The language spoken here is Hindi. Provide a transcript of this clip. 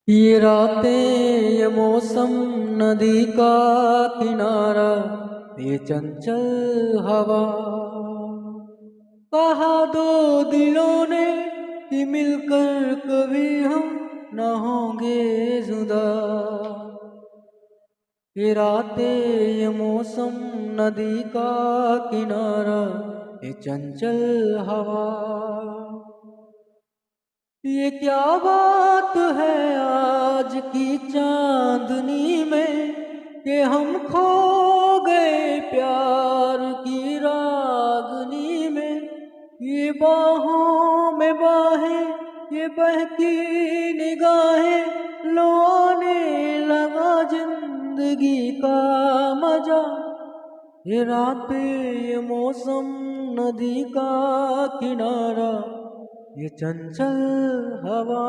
ये रातें ये मौसम नदी का किनारा ये चंचल हवा। कहा दो दिलों ने कि मिलकर कभी हम न होंगे जुदा। ये रातें ये मौसम नदी का किनारा ये चंचल हवा। ये क्या बात है आज की चांदनी में कि हम खो गए प्यार की रागनी में। ये बाहों में बाहें ये बहकी निगाहें लो आने लगा जिंदगी का मजा। ये रातें ये मौसम नदी का किनारा ये चंचल हवा।